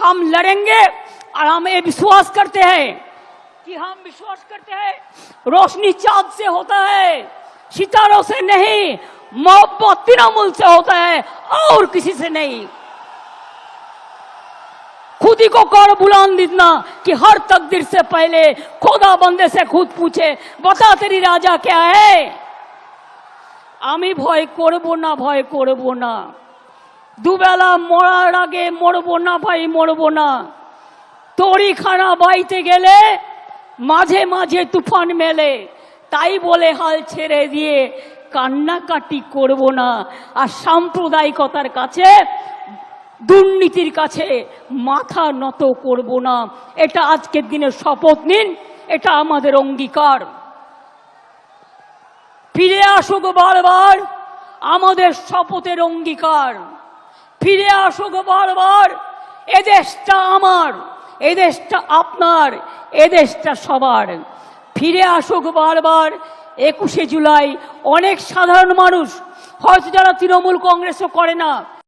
हम लड़ेंगे और हम ये विश्वास करते हैं कि रोशनी चांद से होता है, सितारों से नहीं, मोहब्बत तृणमूल से होता है और किसी से नहीं। खुद ही को कर बुलंद इतना कि हर तकदीर से पहले खुदा बंदे से खुद पूछे, बता तेरी राजा क्या है। आमी भय करबो ना, भय करबो ना, दुबेला मरार आगे मरबो ना भाई, मरबो ना। तोड़ी खाना बाईते गेले माझे माझे तुफान मेले, ताई बोले हाल छेड़े दिए কান্নাকাটি করব না। আর সাম্প্রদায়িকতার কাছে, দুর্নীতির কাছে মাথা নত করব না। এটা আজকের দিনের শপথ নিন, এটা আমাদের অঙ্গীকার। ফিরে আসুক বারবার আমাদের শপথের অঙ্গীকার, ফিরে আসুক বারবার এদেশটা আমার, এদেশটা আপনার, এদেশটা সবার। ফিরে আসুক বারবার 21শে জুলাই। অনেক সাধারণ মানুষ হয়তো যারা তৃণমূল কংগ্রেসও করে না,